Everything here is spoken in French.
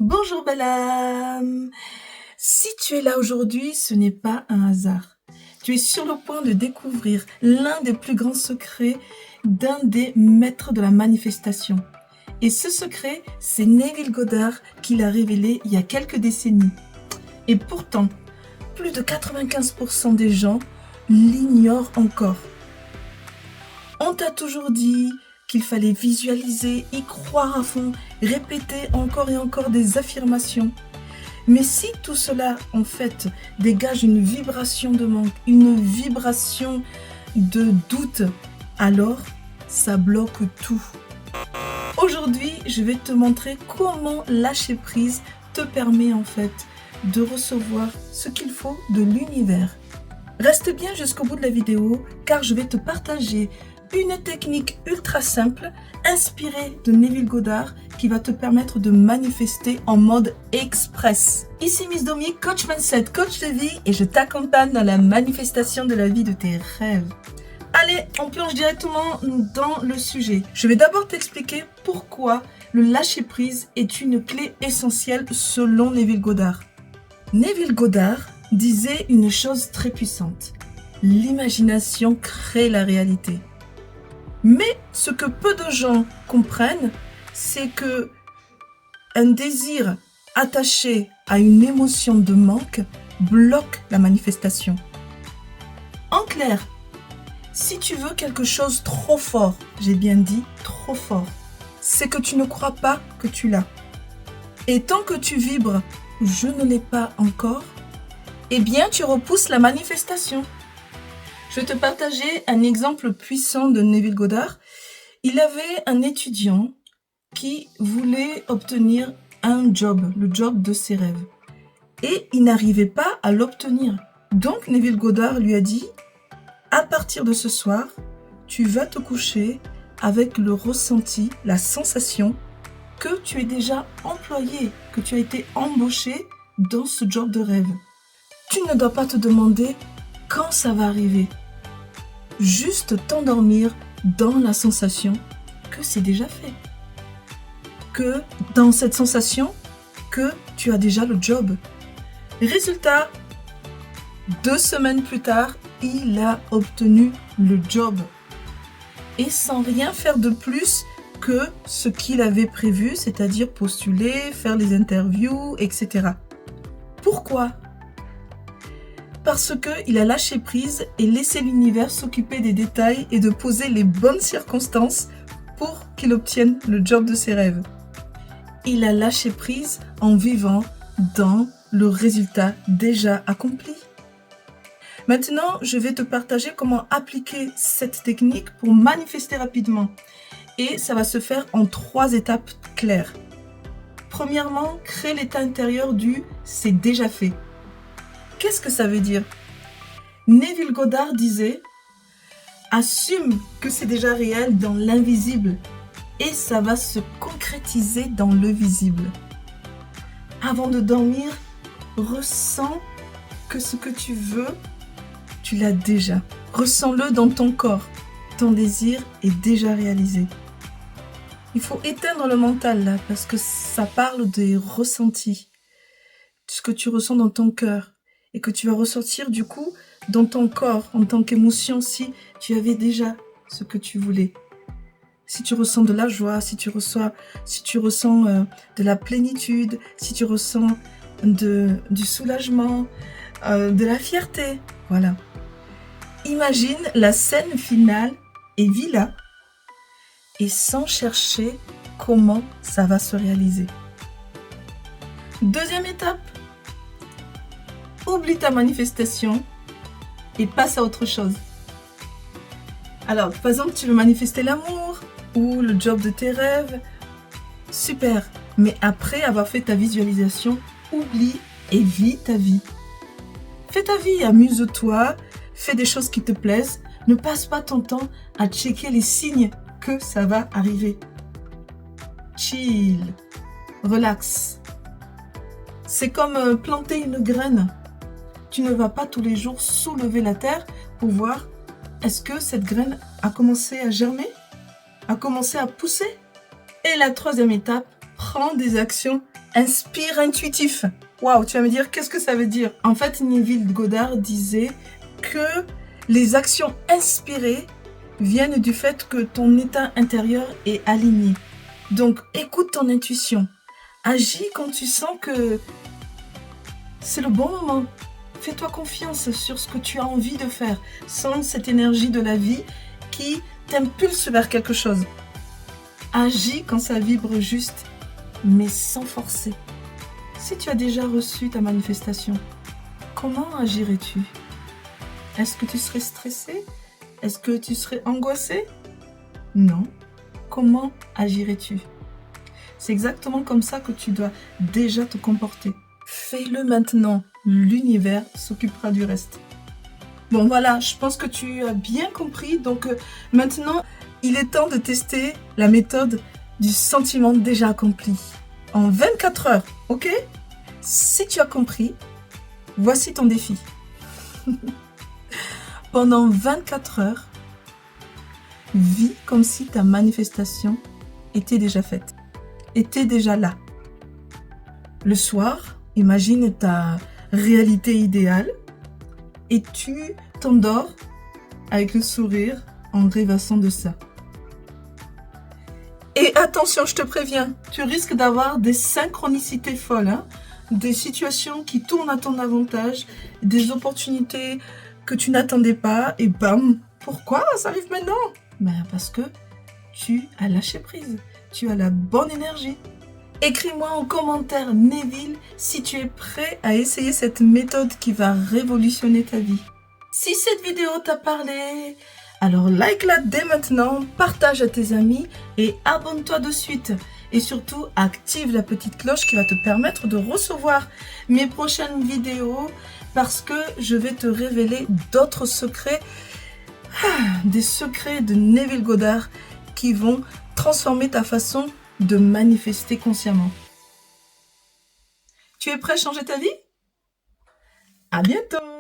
Bonjour belle âme. Si tu es là aujourd'hui, ce n'est pas un hasard. Tu es sur le point de découvrir l'un des plus grands secrets d'un des maîtres de la manifestation. Et ce secret, c'est Neville Goddard qui l'a révélé il y a quelques décennies. Et pourtant, plus de 95% des gens l'ignorent encore. On t'a toujours dit qu'il fallait visualiser, y croire à fond, répéter encore et encore des affirmations. Mais si tout cela, en fait, dégage une vibration de manque, une vibration de doute, alors ça bloque tout. Aujourd'hui, je vais te montrer comment lâcher prise te permet en fait de recevoir ce qu'il faut de l'univers. Reste bien jusqu'au bout de la vidéo car je vais te partager une technique ultra simple inspirée de Neville Goddard qui va te permettre de manifester en mode express. Ici Miss Domi, coach mindset, coach de vie et je t'accompagne dans la manifestation de la vie de tes rêves. Allez, on plonge directement dans le sujet. Je vais d'abord t'expliquer pourquoi le lâcher prise est une clé essentielle selon Neville Goddard. Neville Goddard disait une chose très puissante. L'imagination crée la réalité. Mais ce que peu de gens comprennent, c'est que un désir attaché à une émotion de manque bloque la manifestation. En clair, si tu veux quelque chose trop fort, j'ai bien dit trop fort, c'est que tu ne crois pas que tu l'as. Et tant que tu vibres « je ne l'ai pas encore », eh bien tu repousses la manifestation. Je vais te partager un exemple puissant de Neville Goddard. Il avait un étudiant qui voulait obtenir un job, le job de ses rêves. Et il n'arrivait pas à l'obtenir. Donc Neville Goddard lui a dit, à partir de ce soir, tu vas te coucher avec le ressenti, la sensation que tu es déjà employé, que tu as été embauché dans ce job de rêve. Tu ne dois pas te demander quand ça va arriver. Juste t'endormir dans la sensation que c'est déjà fait. Que dans cette sensation que tu as déjà le job. Résultat, 2 semaines plus tard, il a obtenu le job. Et sans rien faire de plus que ce qu'il avait prévu, c'est-à-dire postuler, faire les interviews, etc. Pourquoi ? Parce qu'il a lâché prise et laissé l'univers s'occuper des détails et de poser les bonnes circonstances pour qu'il obtienne le job de ses rêves. Il a lâché prise en vivant dans le résultat déjà accompli. Maintenant, je vais te partager comment appliquer cette technique pour manifester rapidement. Et ça va se faire en 3 étapes claires. Premièrement, crée l'état intérieur du « c'est déjà fait ». Qu'est-ce que ça veut dire? Neville Goddard disait « Assume que c'est déjà réel dans l'invisible et ça va se concrétiser dans le visible. » Avant de dormir, ressens que ce que tu veux, tu l'as déjà. Ressens-le dans ton corps. Ton désir est déjà réalisé. Il faut éteindre le mental là parce que ça parle des ressentis. Ce que tu ressens dans ton cœur. Et que tu vas ressentir du coup dans ton corps en tant qu'émotion si tu avais déjà ce que tu voulais. Si tu ressens de la joie, si tu ressens de la plénitude, si tu ressens du soulagement, de la fierté. Voilà. Imagine la scène finale et vis-la et sans chercher comment ça va se réaliser. Deuxième étape. Oublie ta manifestation et passe à autre chose. Alors, par exemple, tu veux manifester l'amour ou le job de tes rêves. Super. Mais après avoir fait ta visualisation, oublie et vis ta vie. Fais ta vie, amuse-toi, fais des choses qui te plaisent. Ne passe pas ton temps à checker les signes que ça va arriver. Chill. Relax. C'est comme planter une graine. Tu ne vas pas tous les jours soulever la terre pour voir est-ce que cette graine a commencé à germer, a commencé à pousser. Et la 3e étape, prends des actions Inspire intuitif. Waouh, tu vas me dire, qu'est-ce que ça veut dire? En fait, Neville Goddard disait que les actions inspirées viennent du fait que ton état intérieur est aligné. Donc, écoute ton intuition. Agis quand tu sens que c'est le bon moment. Fais-toi confiance sur ce que tu as envie de faire. Sens cette énergie de la vie qui t'impulse vers quelque chose. Agis quand ça vibre juste, mais sans forcer. Si tu as déjà reçu ta manifestation, comment agirais-tu? Est-ce que tu serais stressé? Est-ce que tu serais angoissé? Non. Comment agirais-tu? C'est exactement comme ça que tu dois déjà te comporter. Fais-le maintenant. L'univers s'occupera du reste. Bon voilà, je pense que tu as bien compris. Donc maintenant, il est temps de tester la méthode du sentiment déjà accompli. En 24 heures, ok? Si tu as compris, voici ton défi. Pendant 24 heures, vis comme si ta manifestation était déjà faite, était déjà là. Le soir, imagine ta réalité idéale et tu t'endors avec le sourire en rêvassant de ça. Et attention, je te préviens, tu risques d'avoir des synchronicités folles, hein? Des situations qui tournent à ton avantage, des opportunités que tu n'attendais pas et bam, pourquoi ça arrive maintenant? Ben parce que tu as lâché prise, tu as la bonne énergie. Écris-moi en commentaire, Neville, si tu es prêt à essayer cette méthode qui va révolutionner ta vie. Si cette vidéo t'a parlé, alors like-la dès maintenant, partage à tes amis et abonne-toi de suite. Et surtout, active la petite cloche qui va te permettre de recevoir mes prochaines vidéos parce que je vais te révéler d'autres secrets, des secrets de Neville Goddard qui vont transformer ta façon de manifester consciemment. Tu es prêt à changer ta vie? À bientôt!